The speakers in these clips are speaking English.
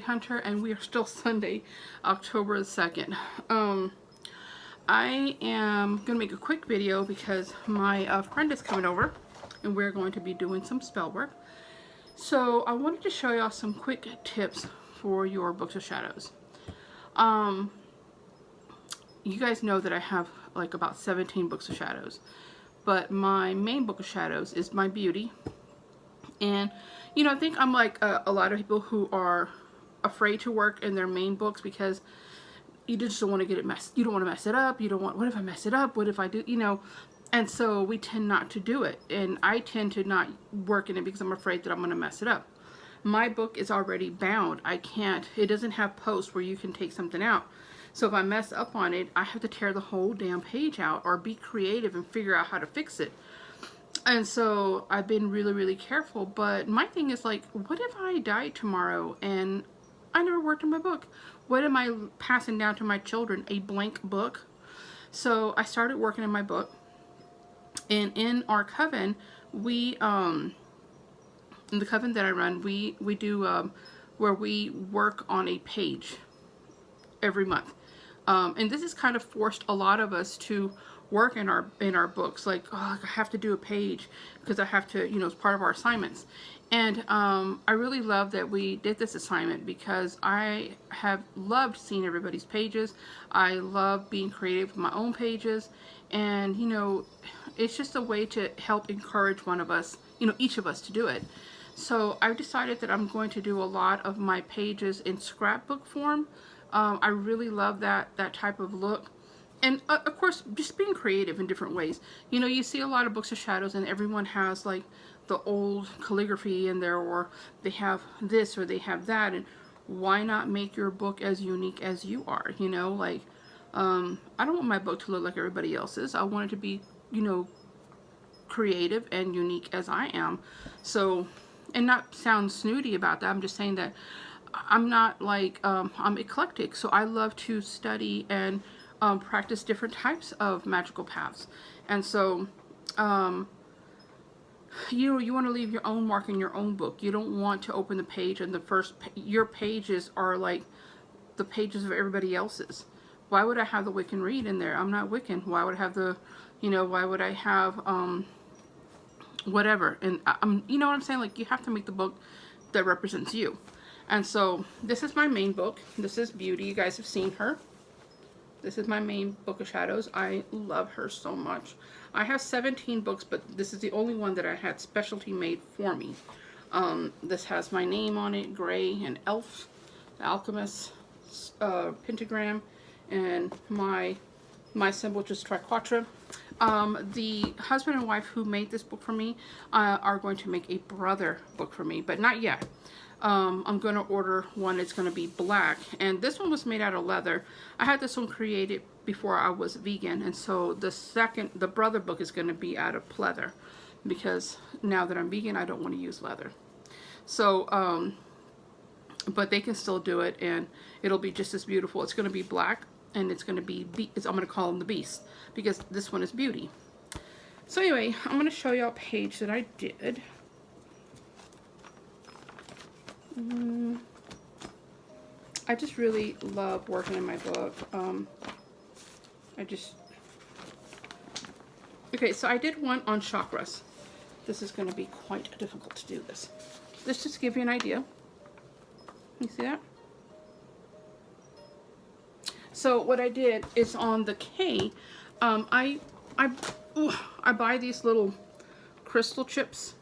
Hunter, and we are still Sunday, October the 2nd. I am going to make a quick video because my friend is coming over and we're going to be doing some spell work. So I wanted to show y'all some quick tips for your books of shadows. You guys know that I have like about 17 books of shadows, but my main book of shadows is my beauty. And you know, I think I'm like a lot of people who are afraid to work in their main books because you just don't want to get it messed. You don't want to mess it up. You don't want, what if I mess it up? What if I do, you know? And so we tend not to do it. And I tend to not work in it because I'm afraid that I'm going to mess it up. My book is already bound. I can't, it doesn't have posts where you can take something out. So if I mess up on it, I have to tear the whole damn page out or be creative and figure out how to fix it. And so I've been really, really careful. But my thing is like, what if I die tomorrow and I never worked on my book? What am I passing down to my children? A blank book? So I started working on my book. And in our coven, we, in the coven that I run, we do, where we work on a page every month. And this has kind of forced a lot of us to work in our books. Like, oh, I have to do a page because I have to, you know, it's part of our assignments. And I really love that we did this assignment because I have loved seeing everybody's pages. I love being creative with my own pages. And, you know, it's just a way to help encourage one of us, you know, each of us to do it. So I've decided that I'm going to do a lot of my pages in scrapbook form. I really love that type of look. And of course, just being creative in different ways. You know, you see a lot of books of shadows and everyone has like the old calligraphy in there, or they have this or they have that, and why not make your book as unique as you are? You know, like I don't want my book to look like everybody else's. I want it to be, you know, creative and unique as I am. So, and not sound snooty about that, I'm just saying that I'm not like I'm eclectic, so I love to study and practice different types of magical paths. And so you want to leave your own mark in your own book. You don't want to open the page and the first your pages are like the pages of everybody else's. Why would I have the Wiccan read in there? I'm not Wiccan. Why would I have the, you know, why would I have whatever? And you know what I'm saying? Like, you have to make the book that represents you. And so this is my main book. This is Beauty. You guys have seen her. This is my main book of shadows. I love her so much. I have 17 books, but this is the only one that I had specialty made for me. This has my name on it, Gray, and Elf, the Alchemist, pentagram, and my symbol, which is Triquetra. The husband and wife who made this book for me are going to make a brother book for me, but not yet. I'm going to order one. It's going to be black, and this one was made out of leather. I had this one created before I was vegan, and so the brother book is going to be out of pleather, because now that I'm vegan, I don't want to use leather. So, but they can still do it, and it'll be just as beautiful. It's going to be black, and it's going to be, I'm going to call them the Beast, because this one is Beauty. So anyway, I'm going to show you a page that I did. I just really love working in my book. Okay, so I did one on chakras. This is going to be quite difficult to do this. Let's just give you an idea. You see that? So what I did is on the K, I buy these little crystal chips.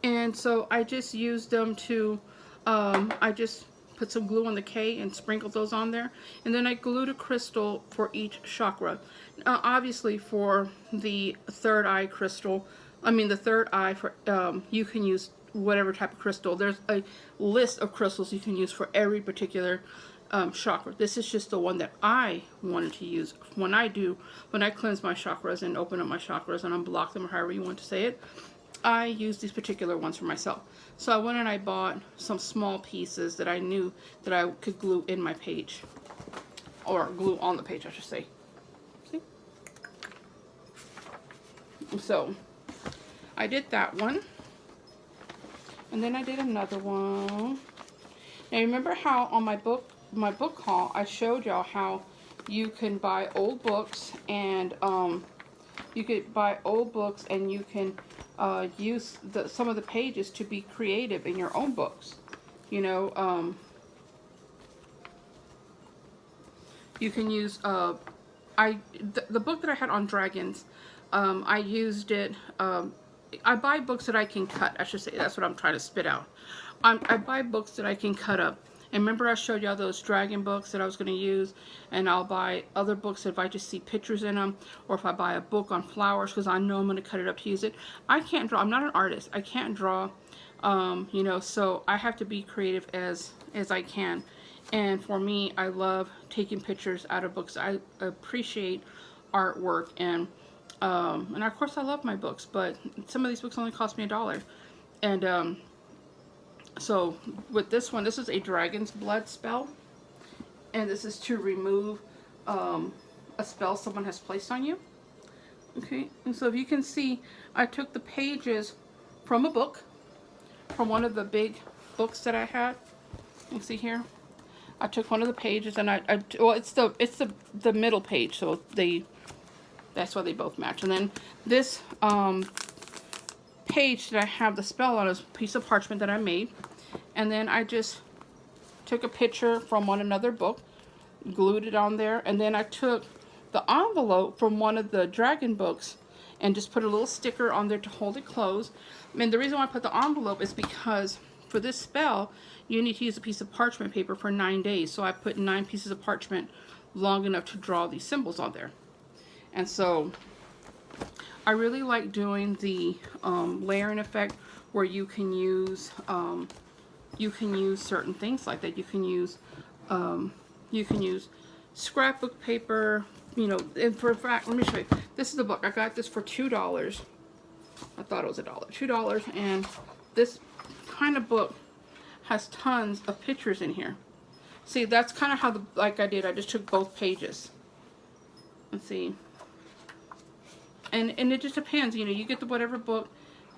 And so I just used them to, I just put some glue on the K and sprinkled those on there. And then I glued a crystal for each chakra. Obviously for the third eye crystal, the third eye, for you can use whatever type of crystal. There's a list of crystals you can use for every particular chakra. This is just the one that I wanted to use when I cleanse my chakras and open up my chakras and unblock them, or however you want to say it. I use these particular ones for myself. So I went and I bought some small pieces that I knew that I could glue in my page, or glue on the page, I should say. See? So I did that one, and then I did another one. Now remember how on my book haul I showed y'all how you can buy old books, and you could buy old books and you can use some of the pages to be creative in your own books. You know, you can use the book that I had on dragons. I used it. I buy books that I can cut. I should say, that's what I'm trying to spit out. I buy books that I can cut up. And remember I showed y'all those dragon books that I was going to use, and I'll buy other books if I just see pictures in them, or if I buy a book on flowers because I know I'm going to cut it up to use it. I can't draw. I'm not an artist. I can't draw, you know, so I have to be creative as I can. And for me, I love taking pictures out of books. I appreciate artwork, and of course I love my books, but some of these books only cost me $1. And so with this one, this is a dragon's blood spell, and this is to remove a spell someone has placed on you. Okay, and so if you can see, I took the pages from a book, from one of the big books that I had. You see here, I took one of the pages, and well, it's the middle page, so that's why they both match. And then this page that I have the spell on is a piece of parchment that I made, and then I just took a picture from another book, glued it on there, and then I took the envelope from one of the dragon books and just put a little sticker on there to hold it closed. And the reason why I put the envelope is because for this spell you need to use a piece of parchment paper for 9 days, so I put 9 pieces of parchment long enough to draw these symbols on there. And so I really like doing the layering effect, where you can use certain things like that. You can use scrapbook paper, you know. And for a fact, let me show you. This is the book. I got this for $2. I thought it was $1. $2, and this kind of book has tons of pictures in here. See, that's kind of how like I did. I just took both pages. Let's see. And it just depends, you know, you get the whatever book,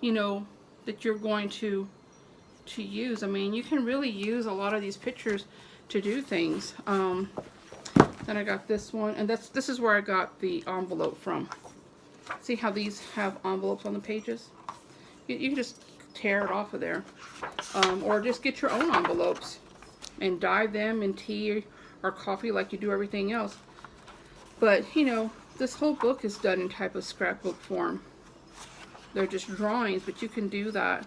you know, that you're going to use. I mean, you can really use a lot of these pictures to do things. Then I got this one, and this is where I got the envelope from. See how these have envelopes on the pages? You can just tear it off of there, or just get your own envelopes and dye them in tea or coffee like you do everything else. But you know, this whole book is done in type of scrapbook form. They're just drawings, but you can do that.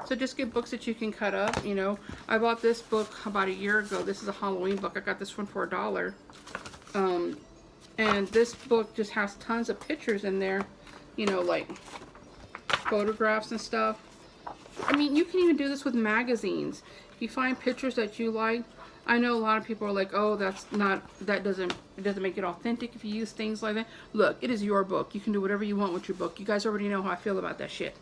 So just get books that you can cut up, you know. I bought this book about a year ago. This is a Halloween book. I got this one for $1. And this book just has tons of pictures in there, you know, like photographs and stuff. I mean, you can even do this with magazines. If you find pictures that you like, I know a lot of people are like, oh, it doesn't make it authentic if you use things like that. Look, it is your book. You can do whatever you want with your book. You guys already know how I feel about that shit.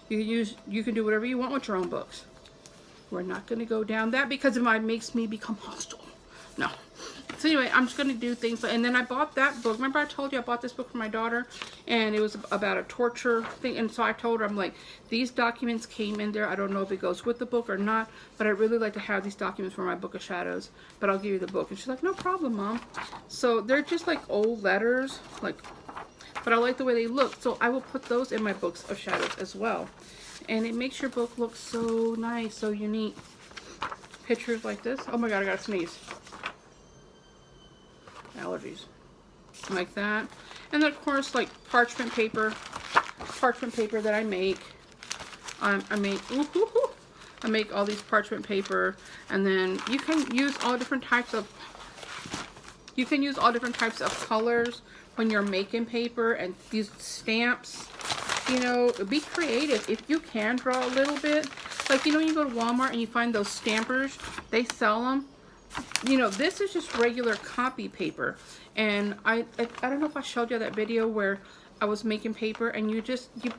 You can do whatever you want with your own books. We're not going to go down that because it makes me become hostile. No. So anyway, I'm just going to do things. And then I bought that book. Remember I told you I bought this book for my daughter, and it was about a torture thing. And so I told her, I'm like, these documents came in there. I don't know if it goes with the book or not, but I'd really like to have these documents for my Book of Shadows. But I'll give you the book. And she's like, no problem, Mom. So they're just like old letters, like, but I like the way they look. So I will put those in my Books of Shadows as well. And it makes your book look so nice, so unique. Pictures like this. Oh my God, I gotta sneeze. Allergies. Like that. And then of course, like parchment paper that I make. I make all these parchment paper, and then you can use all different types of colors when you're making paper, and these stamps. You know, be creative. If you can draw a little bit, like, you know, when you go to Walmart and you find those stampers, they sell them. you know, this is just regular copy paper. And I don't know if I showed you that video where I was making paper and you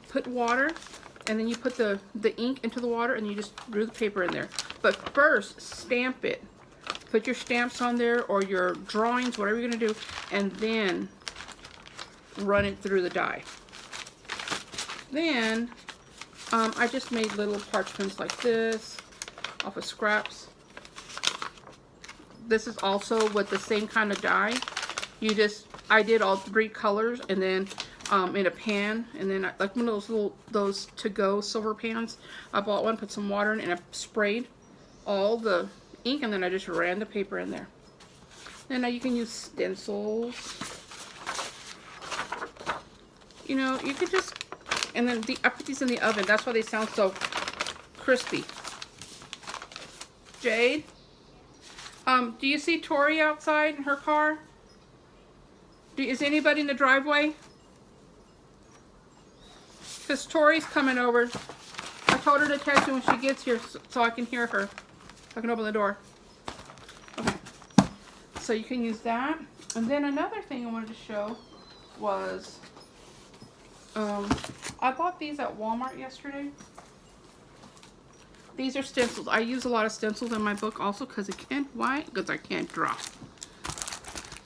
put water and then you put the ink into the water and you just drew the paper in there. But first, stamp it. Put your stamps on there or your drawings, whatever you're gonna do, and then run it through the die. Then, I just made little parchments like this off of scraps. This is also with the same kind of die. I did all 3 colors and then in a pan, and then like one of those to-go silver pans. I bought one, put some water in, and I sprayed all the ink, and then I just ran the paper in there. Then now you can use stencils. You know, you could just, and then I put these in the oven. That's why they sound so crispy. Jade, do you see Tori outside in her car? Is anybody in the driveway? Because Tori's coming over. I told her to text you when she gets here so I can hear her. So I can open the door. Okay. So you can use that. And then another thing I wanted to show was, I bought these at Walmart yesterday. These are stencils. I use a lot of stencils in my book also because why? Because I can't draw.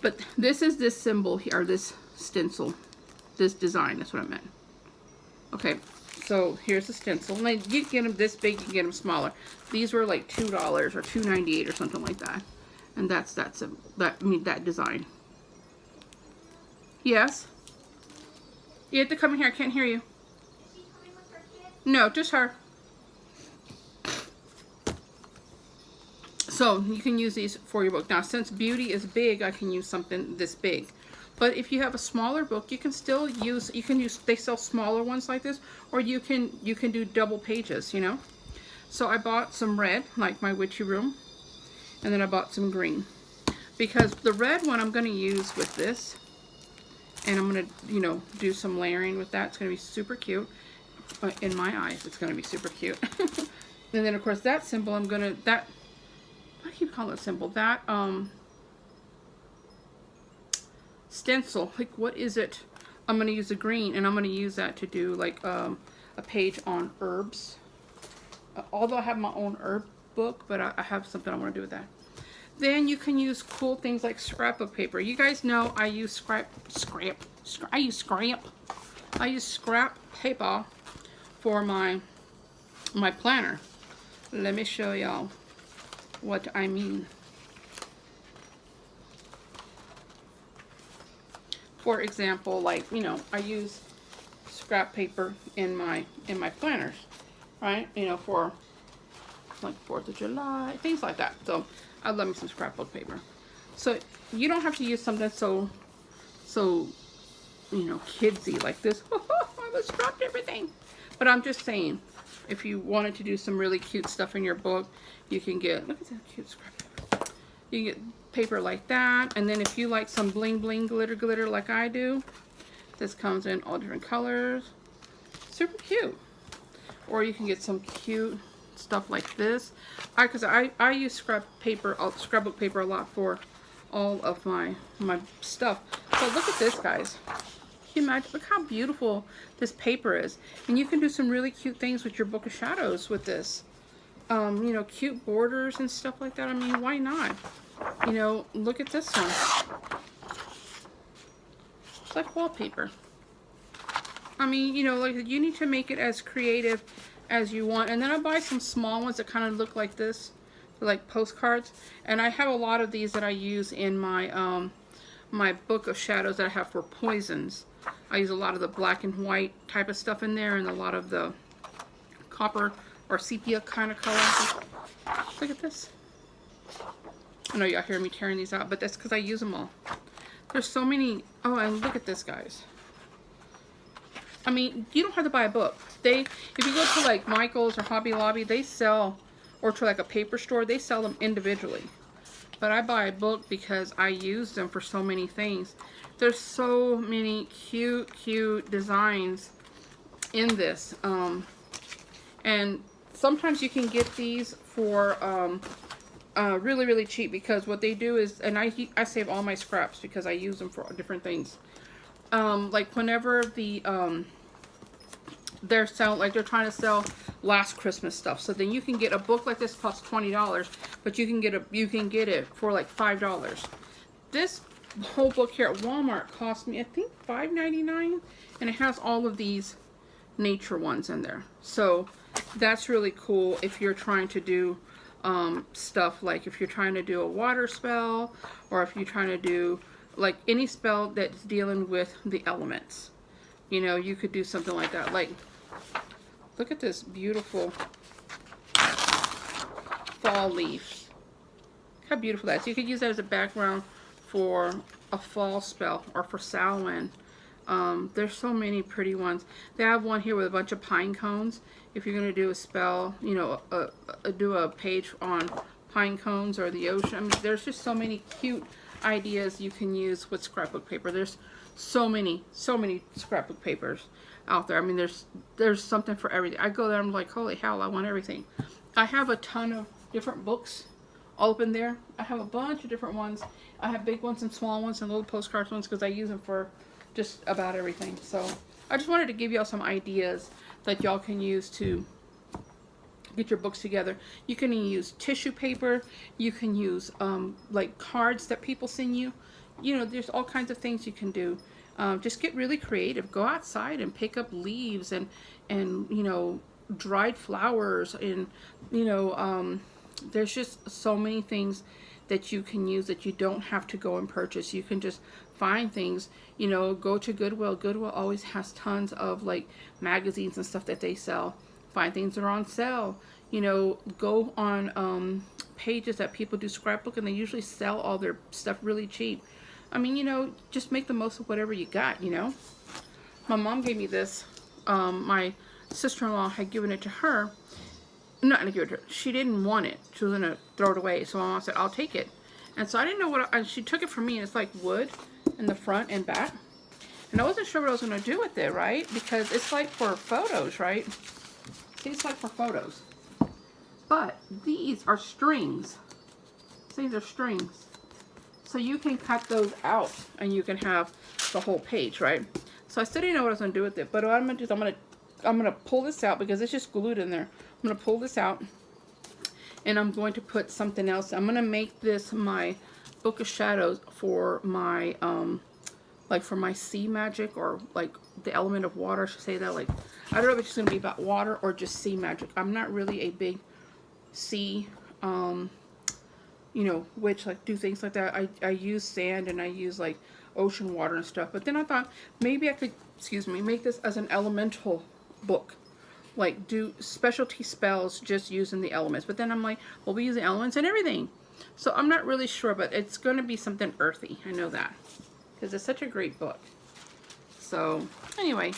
But this is this symbol here, or this stencil, this design, that's what I meant. Okay, so here's the stencil. Now, you can get them this big, you can get them smaller. These were like $2 or $2.98 or something like that. And that's that design. Yes? You have to come in here, I can't hear you. Is she coming with her kid? No, just her. So you can use these for your book. Now, since beauty is big, I can use something this big. But if you have a smaller book, you can still use, they sell smaller ones like this, or you can do double pages, you know. So I bought some red, like my witchy room, and then I bought some green. Because the red one I'm going to use with this, and I'm going to, you know, do some layering with that. It's going to be super cute. In my eyes, it's going to be super cute. And then, of course, that symbol, I'm going to, I keep calling it symbol, that, stencil, like what is it? I'm going to use a green, and I'm going to use that to do like a page on herbs. Although I have my own herb book, but I have something I want to do with that. Then you can use cool things like scrapbook paper. You guys know I use scrap paper for my planner. Let me show y'all what I mean. For example, like, you know, I use scrap paper in my planners, right? You know, for like 4th of July, things like that. So I love me some scrapbook paper. So you don't have to use something so you know, kidsy like this. I was scrapped everything. But I'm just saying, if you wanted to do some really cute stuff in your book, you can get, look at that cute scrap paper. You can get paper like that, and then if you like some bling bling glitter like I do, this comes in all different colors. Super cute. Or you can get some cute stuff like this. Because I use scrapbook paper a lot for all of my stuff. So look at this, guys. Can you imagine? Look how beautiful this paper is. And you can do some really cute things with your Book of Shadows with this. You know, cute borders and stuff like that. I mean, why not? You know, look at this one. It's like wallpaper. I mean, you know, like you need to make it as creative as you want. And then I buy some small ones that kind of look like this, like postcards. And I have a lot of these that I use in my my Book of Shadows that I have for poisons. I use a lot of the black and white type of stuff in there, and a lot of the copper or sepia kind of color. Look at this. I know y'all hear me tearing these out, but that's because I use them all. There's so many. Oh, and look at this, guys. I mean, you don't have to buy a book. If you go to like Michael's or Hobby Lobby, they sell, or to like a paper store, they sell them individually. But I buy a book because I use them for so many things. There's so many cute designs in this. And sometimes you can get these for really, really cheap, because what they do is, and I save all my scraps because I use them for different things. Like whenever they're selling, like they're trying to sell last Christmas stuff, so then you can get a book like this costs $20, but you can get it for like $5. This whole book here at Walmart cost me, I think, $5.99, and it has all of these nature ones in there. So that's really cool if you're trying to do stuff like if you're trying to do a water spell, or if you're trying to do like any spell that's dealing with the elements. You know, you could do something like that. Like, look at this beautiful fall leaf. How beautiful that is. You could use that as a background for a fall spell or for Samhain. There's so many pretty ones. They have one here with a bunch of pine cones. If you're going to do a spell, you know, do a page on pine cones or the ocean. I mean, there's just so many cute ideas you can use with scrapbook paper. There's so many scrapbook papers out there. I mean, there's something for everything. I go there, I'm like, holy hell, I want everything. I have a ton of different books all up in there. I have a bunch of different ones. I have big ones and small ones and little postcards ones because I use them for just about everything. So I just wanted to give y'all some ideas that y'all can use to get your books together. You can use tissue paper. You can use like cards that people send you. You know, there's all kinds of things you can do. Just get really creative. Go outside and pick up leaves and you know, dried flowers, and you know, there's just so many things that you can use that you don't have to go and purchase. You can just find things, you know, go to Goodwill. Goodwill always has tons of like magazines and stuff that they sell. Find things that are on sale. You know, go on pages that people do scrapbook, and they usually sell all their stuff really cheap. I mean, you know, just make the most of whatever you got, you know. My mom gave me this. My sister-in-law had given it to her. Not gonna give it to her. She didn't want it. She was gonna throw it away. So my mom said, I'll take it. And so I didn't know what, she took it from me, and it's like wood in the front and back. And I wasn't sure what I was gonna do with it, right? Because it's like for photos, right? See, it's like for photos. But these are strings. These are strings. So you can cut those out and you can have the whole page, right? So I still didn't know what I was gonna do with it, but what I'm gonna do is I'm gonna pull this out because it's just glued in there. I'm gonna pull this out and I'm going to put something else. I'm gonna make this my book of shadows for my like for my sea magic, or like the element of water, I should say that. Like, I don't know if it's just gonna be about water or just sea magic. I'm not really a big sea you know, witch, like do things like that. I use sand and I use like ocean water and stuff. But then I thought maybe I could, excuse me, make this as an elemental book. Like do specialty spells just using the elements. But then I'm like, well, we use the elements and everything. So I'm not really sure, but it's going to be something earthy. I know that. Because it's such a great book. So anyway.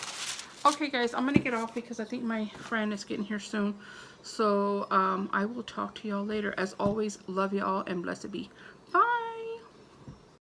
Okay guys, I'm going to get off because I think my friend is getting here soon. So I will talk to y'all later. As always, love y'all and blessed be. Bye.